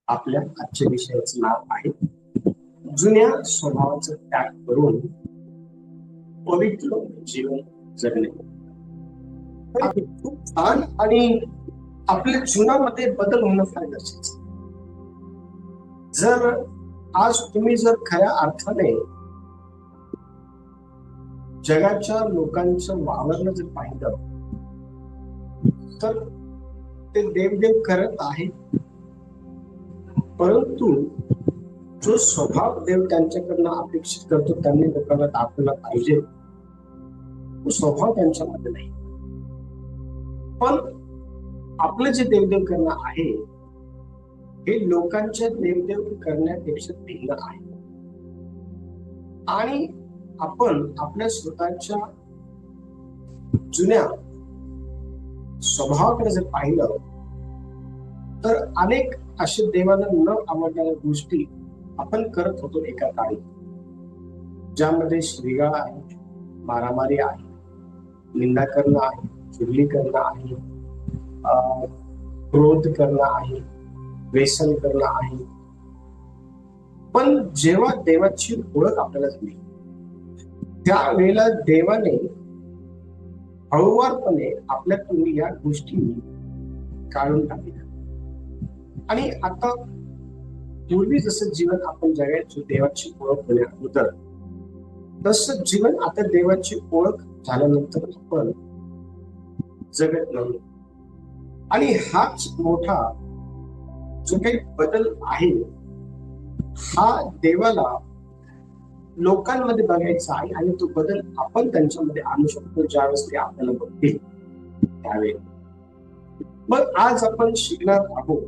आपल्या आजच्या विषयाचं नाव आहे जुन्या स्वभावाचा त्याग करून पवित्र जीवन जगणे. खूप छान. आणि आपल्या जीवनामध्ये बदल होणं फार गरजेचं. जर आज तुम्ही जर खऱ्या अर्थाने जगाच्या लोकांचं वावरणं जर पाहिलं तर ते देवदेव करत आहेत, परंतु जो स्वभाव देव त्यांच्याकडनं अपेक्षित करतो त्यांनी लोकांना दाखवला पाहिजे तो स्वभाव त्यांच्यामध्ये नाही. पण आपलं जे देवदेव करणं आहे हे लोकांच्या देवदेव करण्यापेक्षा भिन्न आहे. आणि आपण आपल्या स्वतःच्या जुन्या स्वभावाकडे जर पाहिलं तर अनेक असे देवाला न आवडणाऱ्या गोष्टी आपण करत होतो एका काळी, ज्यामध्ये श्रीगाळ आहे, मारामारी आहे, निंदा करणं आहे, चुगली करणं आहे, क्रोध करणं आहे, व्यसन करणं आहे. पण जेव्हा देवाची ओळख आपल्याला झाली त्यावेळेला देवाने हळूवारपणे आपल्यातून या गोष्टी काढून टाकल्या. आणि आता पूर्वी जसं जीवन आपण जगायचो देवाची ओळख होण्या अगोदर, तसं जीवन आता देवाची ओळख झाल्यानंतर आपण जगत नाही. आणि हाच मोठा जो काही बदल आहे हा देवाला लोकांमध्ये बघायचा आहे. आणि तो बदल आपण त्यांच्यामध्ये आणू शकतो ज्यावेळेस ते आपल्याला बघतील त्यावेळी. मग आज आपण शिकणार आहोत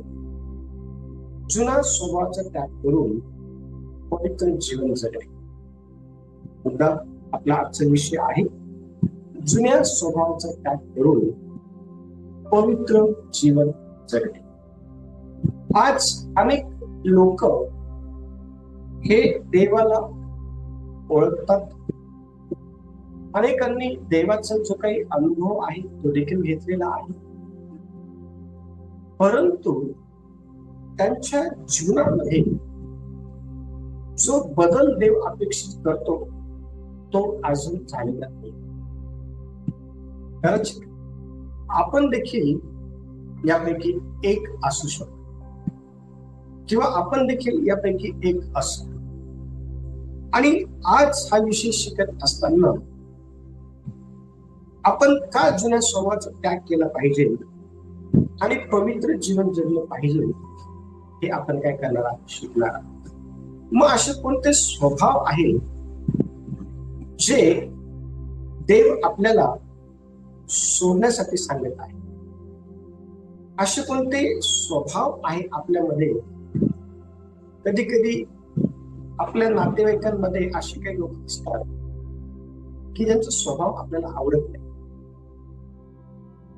जुना स्वभावाचा त्याग करून पवित्र जीवन जगणे. मुद्दा आपला आजचा विषय आहे जुन्या स्वभावाचा त्याग करून पवित्र जीवन जगणे. आज अनेक लोक हे देवाला ओळखतात, अनेकांनी देवाचा जो काही अनुभव आहे तो देखील घेतलेला आहे, परंतु त्यांच्या जीवनामध्ये जो बदल देव अपेक्षित करतो तो अजून झालेला नाही. खरंच आपण देखील यापैकी एक असू शकतो किंवा आपण देखील यापैकी एक असू. आणि आज हा विषय शिकत असताना आपण का जुन्या स्वभावाचा त्याग केला पाहिजे आणि पवित्र जीवन जगलं पाहिजे हे आपण काय करणार आहोत, शिकणार आहोत. मग असे कोणते स्वभाव आहे जे देव आपल्याला सोडण्यासाठी सांगत आहे? असे कोणते स्वभाव आहे आपल्यामध्ये? कधी कधी आपल्या नातेवाईकांमध्ये असे काही लोक असतात की ज्यांचा स्वभाव आपल्याला आवडत नाही,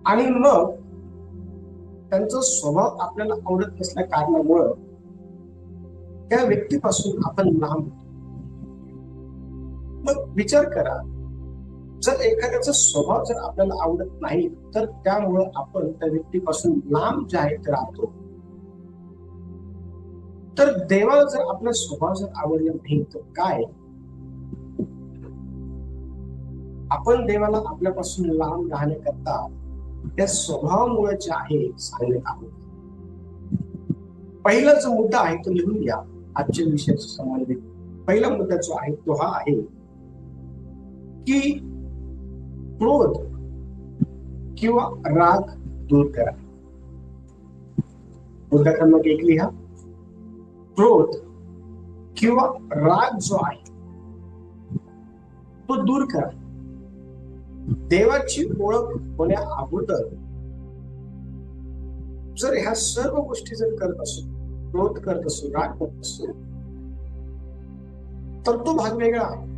आणि मग त्यांचा स्वभाव आपल्याला आवडत नसल्या कारणामुळं त्या व्यक्तीपासून आपण लांब होतो. मग विचार करा, जर एखाद्याचा स्वभाव जर आपल्याला आवडत नाही तर त्यामुळं आपण त्या व्यक्तीपासून लांब जे आहे ते राहतो. तर देवाला जर आपला स्वभाव जर आवडला नाही तर काय आपण देवाला आपल्यापासून लांब राहण्याकरता त्या स्वभावामुळे जे आहे सांगत आहोत. पहिला जो मुद्दा आहे तो लिहून घ्या आजच्या विषयाशी संबंधित. पहिला मुद्दा जो आहे तो हा आहे की क्रोध किंवा राग दूर करा. मुद्दा क्रमांक 1 लिहा. क्रोध किंवा राग जो आहे तो दूर करा. देवाची ओळख होण्या अगोदर जर ह्या सर्व गोष्टी जर करत असो, क्रोध करत असो, राग करत असो, तर तो भाग वेगळा आहे.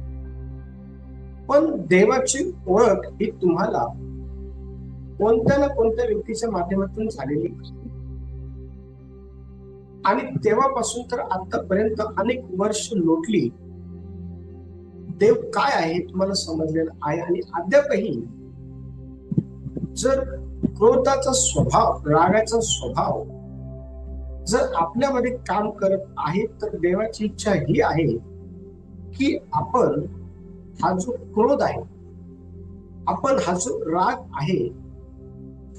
पण देवाची ओळख ही तुम्हाला कोणत्या ना कोणत्या व्यक्तीच्या माध्यमातून झालेली आहे. आणि तेव्हापासून तर आतापर्यंत अनेक वर्ष लोटली. देव काय आहे तुम्हाला समजलेलं आहे. आणि अद्यापही जर क्रोधाचा स्वभाव, रागाचा स्वभाव जर आपल्यामध्ये काम करत आहे तर देवाची इच्छा ही आहे की आपण हा जो क्रोध आहे, आपण हा जो राग आहे,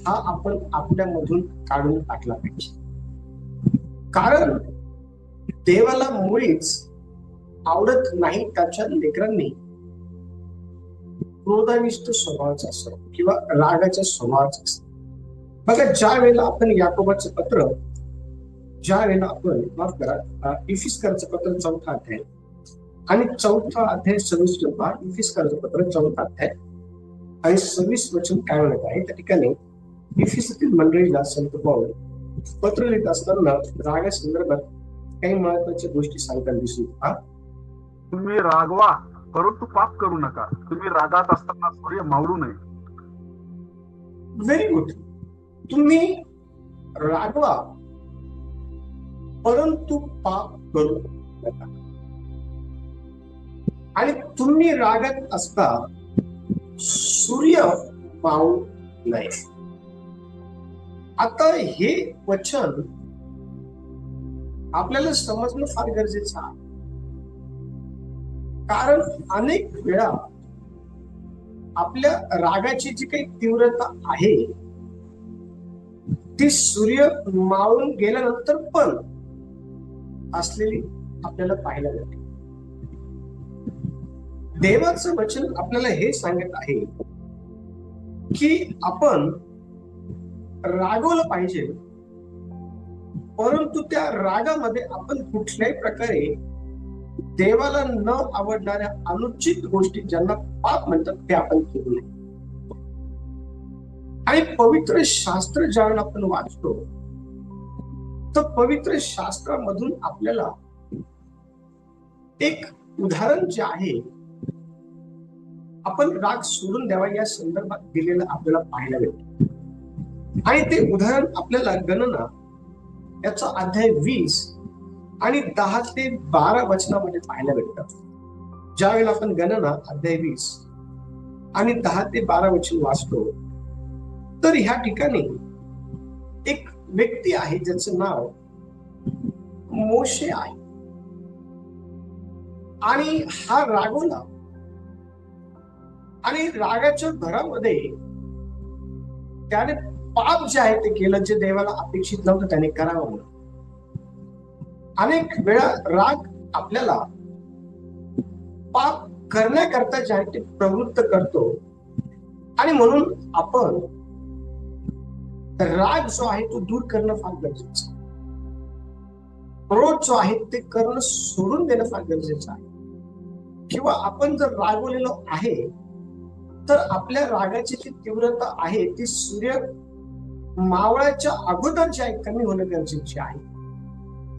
हा आपण आपल्यामधून काढून टाकला पाहिजे. कारण देवाला मुळीच आवडत नाही त्याच्या लेकरांनी क्रोधानिष्ठ स्वभावाचा असतो किंवा रागाच्या स्वभावाचा असतो. बघा, ज्या वेळेला आपण याकोबाचं पत्र, ज्या वेळेला आपण माफ करा इफिसकरचं पत्र 4था अध्याय आणि 4था अध्याय 26 इफिसकरचं पत्र 4था अध्याय आणि 26 वचन काय म्हणत आहे त्या ठिकाणी इफिसतील मंडळीला संत पौल पत्र लिहित असताना रागा संदर्भात काही महत्वाच्या गोष्टी सांगताना दिसून तुम्ही रागवा परंतु पाप करू नका, तुम्ही रागात असताना सूर्य मावळू नये. Very good. तुम्ही रागवा परंतु पाप करू नका. आणि तुम्ही रागात असता सूर्य मावळू नये. आता हे वचन आपल्याला समजणं फार गरजेचं आहे. कारण अनेक वेळा आपल्या रागाची जी काही तीव्रता आहे ती सूर्य मावळून गेल्यानंतर पण असलेली आपल्याला पाहायला मिळते. देवाचं वचन आपल्याला हे सांगत आहे की आपण रागवलं पाहिजे, परंतु त्या रागामध्ये आपण कुठल्याही प्रकारे देवाला न आवडणाऱ्या अनुचित गोष्टी, ज्यांना पाप म्हणतात, ते आपण केले नाही. आणि पवित्र शास्त्र ज्यावेळेला आपण वाचतो तर पवित्र शास्त्रामधून आपल्याला एक उदाहरण जे आहे, आपण राग सोडून द्यावा या संदर्भात दिलेलं आपल्याला पाहायला मिळतं. आणि ते उदाहरण आपल्याला गणना याचा अध्याय 20 आणि 10 ते 12 वचनामध्ये पाहायला मिळतात. ज्यावेळेला आपण गणना अध्याय 20 आणि 10 ते 12 वचन वाचतो तर ह्या ठिकाणी एक व्यक्ती आहे ज्याचं नाव मोशे आहे. आणि हा रागवला आणि रागाच्या भरामध्ये त्याने पाप जे आहे ते केलं, जे देवाला अपेक्षित नव्हतं त्याने करावं म्हणून. अनेक वेळा राग आपल्याला पाप करण्याकरता जे आहे ते प्रवृत्त करतो. आणि म्हणून आपण राग जो आहे तो दूर करणं फार गरजेचं आहे. क्रोध जो आहे ते करणं सोडून देणं फार गरजेचं आहे. किंवा आपण जर रागवलेलो आहे तर आपल्या रागाची जी तीव्रता आहे ती सूर्य मावळाच्या अगोदर जी आहे कमी होणं गरजेचे आहे.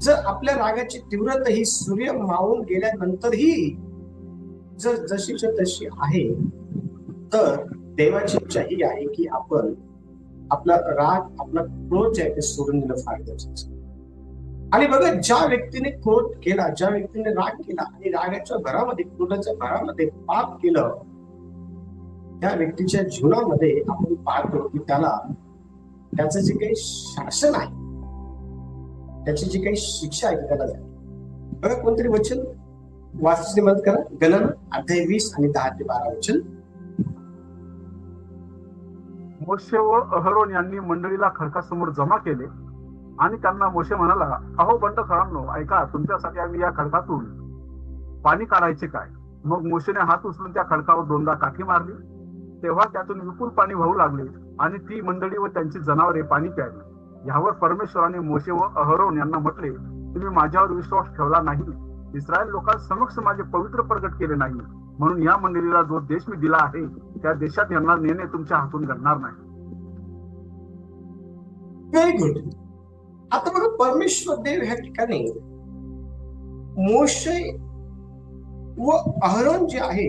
जर आपल्या रागाची तीव्रता ही सूर्य मावळून गेल्यानंतरही जर जशीच्या तशी आहे तर देवाची इच्छा ही आहे की आपण आपला राग, आपला क्रोध जे आहे ते सोडून देणं फार गरजेचं. आणि बघा, ज्या व्यक्तीने क्रोध केला, ज्या व्यक्तीने राग केला आणि रागाच्या भरामध्ये, क्रोधाच्या भरामध्ये पाप केलं, त्या व्यक्तीच्या जीवनामध्ये आपण पाहतो की त्याला त्याचं जे काही शासन आहे, त्याची जी काही शिक्षा आहे त्याला झाली. बघा, कोणतरी वचन वाचण्याची मदत करा. गणना अध्याय 20 आणि 10 ते 12 वचन. मोशे व अहरोन यांनी मंडळीला खडकासमोर जमा केले आणि त्यांना मोशे म्हणाला, अहो बंडखोरांनो, ऐका, तुमच्यासाठी आम्ही या खडकातून पाणी काढायचे काय? मग मोशेने हात उचलून त्या खडकावर 2दा काठी मारली. तेव्हा त्यातून विपुल पाणी वाहू लागले आणि ती मंडळी व त्यांची जनावरे पाणी प्यायली. यावर परमेश्वराने मोशे व अहरोन यांना म्हटले, तुम्ही माझ्यावर विश्वास ठेवला नाही, इस्रायल लोकांसमक्ष माझे पवित्र प्रगट केले नाही, म्हणून या मंडळीला जो देश मी दिला आहे त्या देशात यांना नेणे तुमच्या हातून घडणार नाही. Very good. आता बघा, परमेश्वर देव ह्या ठिकाणी मोशे व अहरोन जे आहे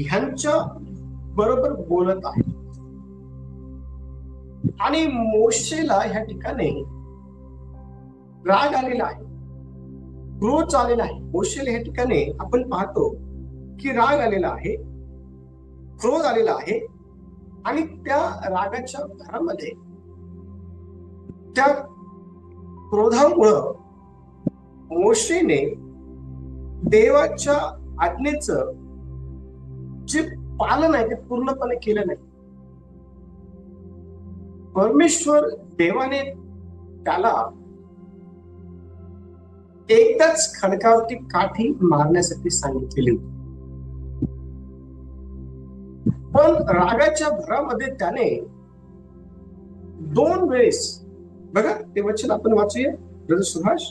ह्यांच्या बरोबर बोलत आहे. आणि मोशेला ह्या ठिकाणी राग आलेला आहे, क्रोध आलेला आहे. मोशेला ह्या ठिकाणी आपण पाहतो की राग आलेला आहे, क्रोध आलेला आहे. आणि त्या रागाच्या भरामध्ये, त्या क्रोधामुळं मोशेने देवाच्या आज्ञेचं जे पालन आहे ते पूर्णपणे केलं नाही. परमेश्वर देवाने त्याला एकदाच खडकावरती काठी मारण्यासाठी सांगितलेली होती, पण रागाच्या भरामध्ये त्याने 2 वेळेस, बघा ते वचन आपण वाचूया ब्रदर सुभाष.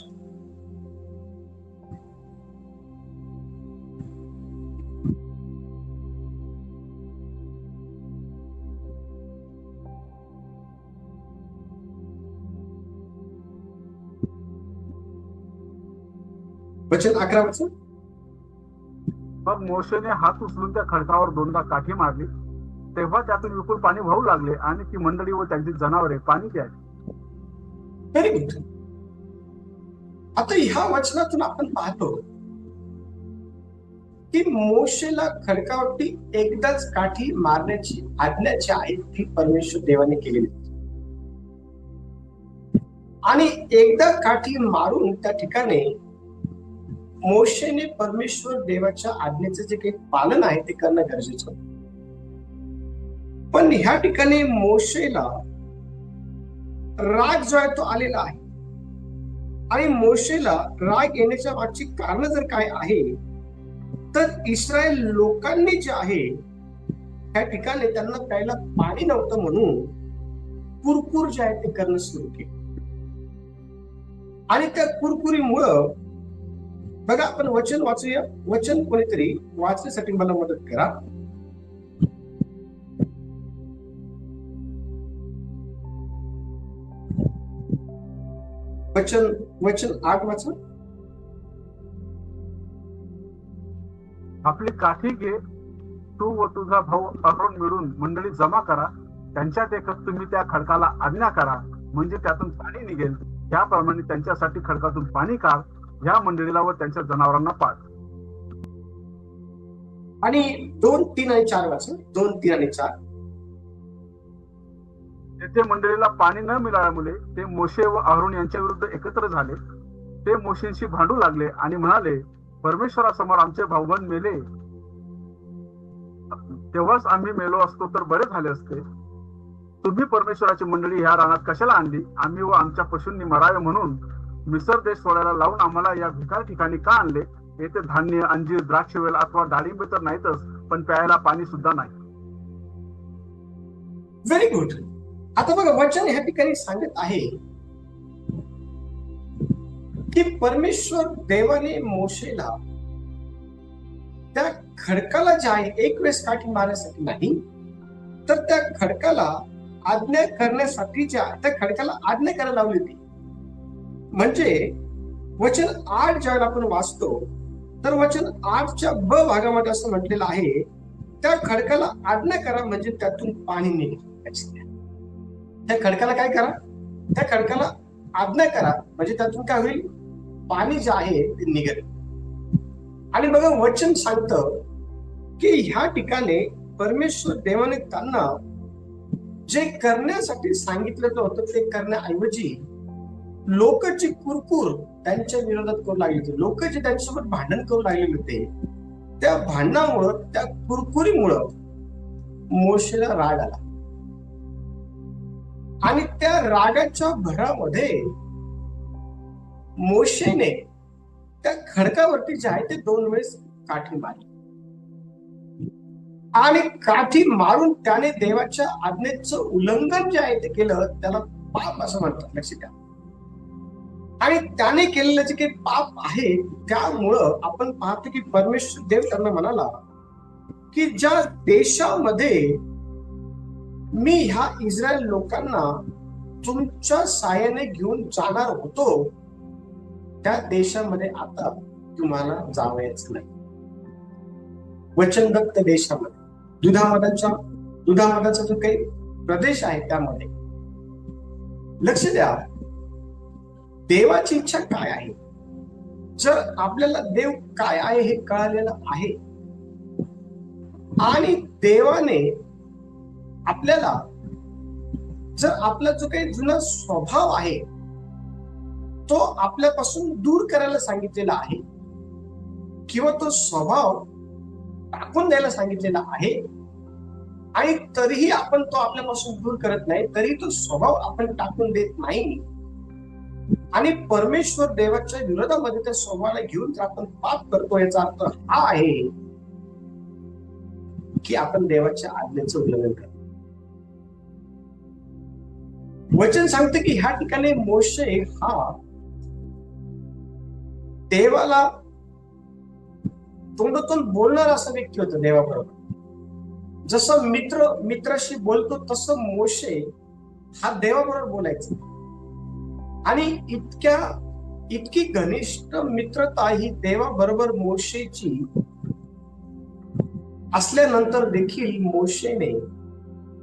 वचन 11 वाचून. मग मोशेने हात उचलून त्या खडकावर 2दा काठी मारली, तेव्हा त्यातून विपुल पाणी वाहू लागले आणि ती मंडळी व त्यांची जनावरे पाणी प्यायली. Very good. आता ह्या वचनातून आपण पाहतो की मोशेला खडकावरती एकदाच काठी मारण्याची आज्ञा जी आहे ती परमेश्वर देवाने केलेली, आणि एकदा काठी मारून त्या ठिकाणी मोशेने परमेश्वर देवाच्या आज्ञेचं जे काही पालन आहे ते करणं गरजेचं होतं. पण ह्या ठिकाणी मोशेला राग जो आहे तो आलेला आहे, आणि मोशेला राग येण्याच्या मागची कारण जर काय आहे तर इस्रायल लोकांनी जे आहे त्या ठिकाणी त्यांना प्यायला पाणी नव्हतं म्हणून कुरकुर जे आहे ते करणं सुरू केलं, आणि त्या कुरकुरीमुळं, बघा आपण वचन वाचूया. वचन कोणीतरी वाचण्यासाठी मला मदत करा. वचन 8 वाचा. आपली काठी घे, तू व तुझा भाऊ अहरोन मिळून मंडळी जमा करा, त्यांच्यात एकच तुम्ही त्या खडकाला आज्ञा करा, म्हणजे त्यातून पाणी निघेल. त्याप्रमाणे त्यांच्यासाठी खडकातून पाणी काढ, या मंडळीला व त्यांच्या जनावरांना पाड. आणि 2, 3 आणि 4 वाचा. 2, 3 आणि 4. तेथे मंडळीला पाणी न मिळाल्यामुळे ते मोशे व अहरोन यांच्या विरुद्ध एकत्र झाले. ते मोशेंशी भांडू लागले आणि म्हणाले, परमेश्वरासमोर आमचे भाऊबंद मेले, तेव्हाच आम्ही मेलो असतो तर बरे झाले असते. तुम्ही परमेश्वराची मंडळी ह्या रानात कशाला आणली? आम्ही व आमच्या पशूंनी मरावे म्हणून मिसर देश सोडायला लावून आम्हाला या भिकार ठिकाणी का आणले? येथे धान्य, अंजीर, द्राक्षवेल अथवा डाळिंबे तर नाहीतच, पण प्यायला पाणी सुद्धा नाही. Very good. आता बघा वचन ह्या ठिकाणी सांगत आहे की परमेश्वर देवाने मोशेला त्या खडकाला जे आहे एक वेळेस काठी मारण्यासाठी नाही, तर त्या खडकाला आज्ञा करण्यासाठी त्या खडकाला आज्ञा करायला लावली होती. म्हणजे वचन 8 ज्यावेळेला आपण वाचतो तर वचन 8च्या ब भागामध्ये असं म्हटलेलं आहे, त्या खडकाला आज्ञा करा म्हणजे त्यातून पाणी निघेल. त्या खडकाला काय करा? त्या खडकाला आज्ञा करा म्हणजे त्यातून काय होईल? पाणी जे आहे ते निघेल. आणि बघा वचन सांगतं की ह्या ठिकाणी परमेश्वर देवाने त्यांना जे करण्यासाठी सांगितलं होतं ते करण्याऐवजी लोक जी कुरकुर त्यांच्या विरोधात करू लागले होते, लोक जे त्यांच्यासोबत भांडण करू लागलेले होते, त्या भांडणामुळं, त्या कुरकुरीमुळं मोशेला राग आला, आणि त्या रागाच्या भरामध्ये मोशेने त्या खडकावरती जे आहे ते 2 वेळेस काठी मारली, आणि काठी मारून त्याने देवाच्या आज्ञेचं उल्लंघन जे आहे ते केलं. त्याला पाप असं म्हणतात, लक्षात घ्या. आणि त्याने केलेलं जे काही पाप आहे त्यामुळं आपण पाहतो की परमेश्वर देव त्यांना म्हणाला की ज्या देशामध्ये मी ह्या इस्रायल लोकांना तुमच्या साहाय्याने घेऊन जाणार होतो त्या देशामध्ये आता तुम्हाला जावयाचं नाही. वचनदत्त देशामध्ये दुधामधाचा जो काही प्रदेश आहे त्यामध्ये, लक्ष द्या, देवाची इच्छा काय आहे. जर आपल्याला देव काय आहे हे कळालेलं आहे आणि देवाने आपल्याला जर आपला जो काही जुना स्वभाव आहे तो आपल्यापासून दूर करायला सांगितलेला आहे किंवा तो स्वभाव टाकून द्यायला सांगितलेला आहे, आणि तरीही आपण तो आपल्यापासून दूर करत नाही, तरी तो स्वभाव आपण टाकून देत नाही, आणि परमेश्वर देवाच्या विरोधामध्ये त्या स्वभावाला घेऊन जर आपण पाप करतो, याचा अर्थ हा आहे की आपण देवाच्या आज्ञेचं उल्लंघन करतो. वचन सांगते की ह्या ठिकाणी मोशे हा देवाला तोंडातून बोलणारा असा व्यक्ती होता देवाबरोबर. जसं मित्राशी बोलतो तसं मोशे हा देवाबरोबर बोलायचा, आणि इतकी घनिष्ठ मित्रता ही देवाबरोबर मोशेची असल्यानंतर देखील मोशेने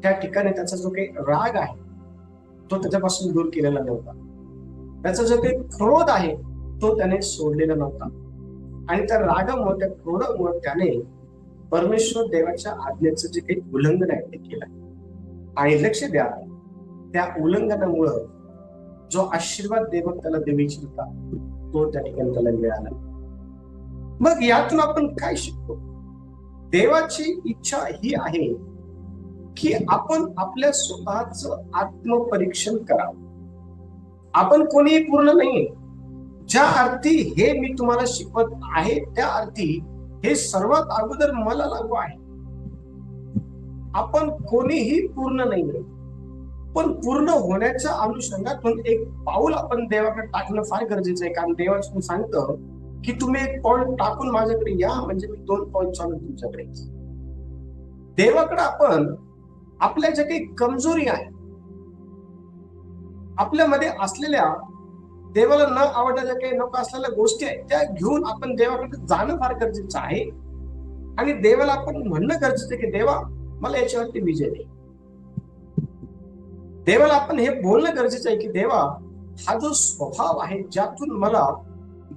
त्या ठिकाणी त्याचा जो काही राग आहे तो त्याच्यापासून दूर केलेला नव्हता. त्याचा जो काही क्रोध आहे तो त्याने सोडलेला नव्हता, आणि त्या रागामुळे, त्या क्रोधामुळे त्याने परमेश्वर देवाच्या आज्ञेचं जे काही उल्लंघन आहे ते केलं. आणि लक्ष द्या, त्या उल्लंघनामुळं जो आशीर्वाद देव त्याला देऊ इच्छित होता तो त्या ठिकाणी त्याला मिळाला. मग यातून आपण काय शिकतो? देवाची इच्छा ही आहे की आपण आपल्या स्वतःचं आत्मपरीक्षण करावं. आपण कोणीही पूर्ण नाहीये. ज्या अर्थी हे मी तुम्हाला शिकवत आहे त्या अर्थी हे सर्वात अगोदर मला लागू आहे. आपण कोणीही पूर्ण नाहीये, पण पूर्ण होण्याच्या अनुषंगातून एक पाऊल आपण देवाकडे टाकणं फार गरजेचं आहे. कारण देवाचं सांगतं की तुम्ही एक पाऊल टाकून माझ्याकडे या, म्हणजे मी 2 पाऊल चालून तुमच्याकडे. देवाकडे आपण आपल्या ज्या काही कमजोरी आहे, आपल्यामध्ये असलेल्या देवाला न आवडण्याच्या काही नको असलेल्या गोष्टी आहेत, त्या घेऊन आपण देवाकडे जाणं फार गरजेचं आहे. आणि देवाला आपण म्हणणं गरजेचं आहे की देवा मला याच्यावरती विजय दे. देवाला आपण हे बोलणं गरजेचं आहे की देवा हा जो स्वभाव आहे ज्यातून मला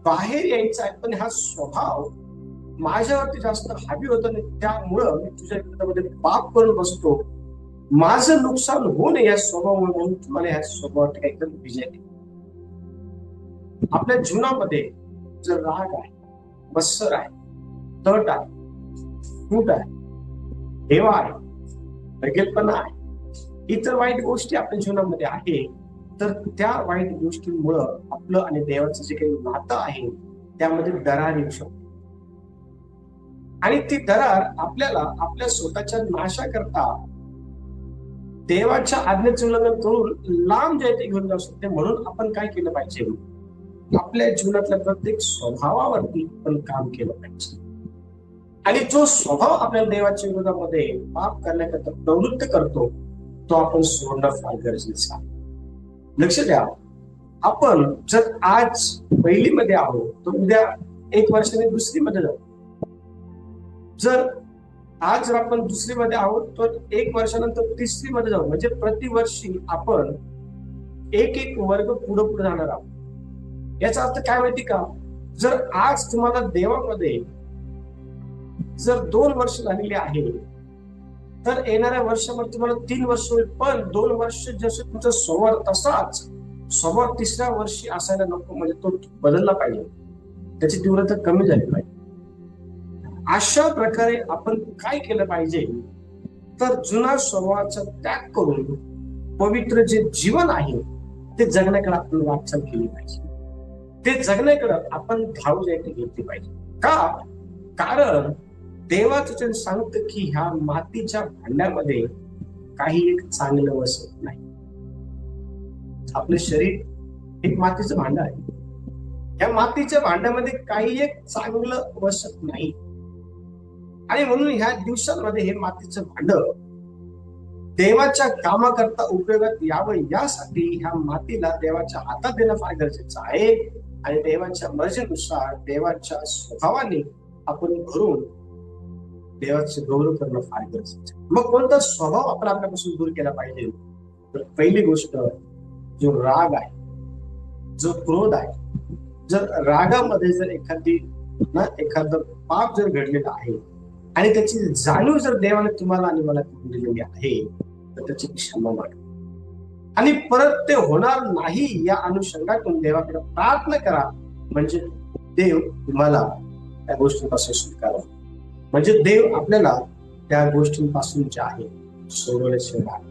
बाहेर यायचा आहे, पण हा स्वभाव माझ्यावरती जास्त हावी होत नाही, त्यामुळं मी तुझ्या विरोधामध्ये पाप करून बसतो. माझं नुकसान होऊ नये या स्वभावामुळे, म्हणून तुम्हाला ह्या स्वभावावर काहीतरी विजय दे. आपल्या जीवनामध्ये जर राग आहे, मत्सर आहे, तट आहे, फूट आहे, हेवा आहे, रगेलपणा आहे, इतर वाईट गोष्टी आपल्या जीवनामध्ये आहे, तर त्या वाईट गोष्टींमुळं आपलं आणि देवाचं जे काही नातं आहे त्यामध्ये दरार येऊ शकतो. आणि ती दरार आपल्याला आपल्या स्वतःच्या नाशाकरता देवाच्या आज्ञेचं उल्लंघन करून लांब जे ते घेऊन जाऊ शकते. म्हणून आपण काय केलं पाहिजे? आपल्या जीवनातल्या प्रत्येक स्वभावावरती आपण काम केलं पाहिजे. आणि जो स्वभाव आपल्याला देवाच्या विरोधामध्ये पाप करण्याकरता प्रवृत्त करतो तो आपण सोडणं फार गरजेचं आहे. लक्ष द्या, आपण जर आज 1ली मध्ये आहोत तर उद्या 1 वर्षाने 2री मध्ये जाऊ. जर आज जर आपण 2री मध्ये आहोत तर 1 वर्षानंतर 3री मध्ये जाऊ. म्हणजे प्रतिवर्षी आपण एक वर्ग पुढे पुढे जाणार आहोत. याचा अर्थ काय माहिती का? जर आज तुम्हाला देवामध्ये जर 2 वर्ष झालेली आहे तर येणाऱ्या वर्षामध्ये तुम्हाला 3 वर्ष होईल. पण 2 वर्ष जसं तुमचा स्वभाव तसाच स्वभाव 3ऱ्या वर्षी असायला नको. म्हणजे तो बदलला पाहिजे, त्याची तीव्रता कमी झाली पाहिजे. अशा प्रकारे आपण काय केलं पाहिजे तर जुना स्वभावाचा त्याग करून पवित्र जे जीवन आहे ते जगण्याकडे आपण वाटचाल केली पाहिजे. ते जगण्याकडे आपण धाव जायला घेतली पाहिजे. का? कारण देवाचं सांगतं की ह्या मातीच्या भांड्यामध्ये काही एक चांगलं वसत नाही. आपलं शरीर एक मातीचं भांड आहे. या मातीच्या भांड्यामध्ये काही एक चांगलं वसत नाही. आणि म्हणून ह्या दिवसांमध्ये हे मातीचं भांड देवाच्या कामाकरता उपयोगात यावं यासाठी ह्या मातीला देवाच्या हातात देणं फार गरजेचं आहे. आणि देवाच्या मर्जीनुसार देवाच्या स्वभावाने आपण भरून देवाचं गौरव करणं फार गरजेचं आहे. मग कोणता स्वभाव आपण आपल्यापासून दूर केला पाहिजे? तर पहिली गोष्ट, जो राग आहे, जो क्रोध आहे. जर रागामध्ये जर एखादं पाप जर घडलेलं आहे आणि त्याची जाणीव जर देवाने तुम्हाला आणि मला करून दिलेली आहे तर त्याची क्षमा मागा. आणि परत ते होणार नाही या अनुषंगातून देवाकडे प्रार्थना करा. म्हणजे देव तुम्हाला त्या गोष्टींपासून स्वीकारा. म्हणजे देव आपल्याला त्या गोष्टींपासून जे आहे सोडवल्याशिवाय.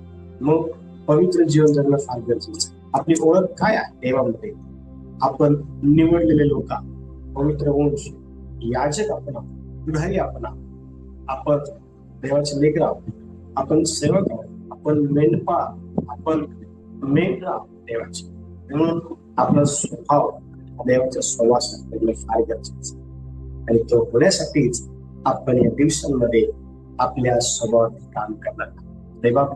मग पवित्र जीवन जगणं फार गरजेचं. आपली ओळख काय आहे देवामध्ये? आपण निवडलेले लोक, पवित्र वंश, याजक आपण, पुढारी आपण, आपण देवाचे लेकरं आहोत, आपण सेवक आहोत, आपण मेंढपाळ, आपण मेंढरा देवाचे. म्हणून आपला स्वभाव देवाच्या सहवासात फार गरजेचं. आणि तो होण्यासाठीच आपण या दिवसांमध्ये आपल्या स्वभावात काम करणार. देवा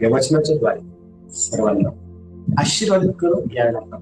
या वचनाच्या द्वारे सर्वांना आशीर्वादित करू. यावेळेला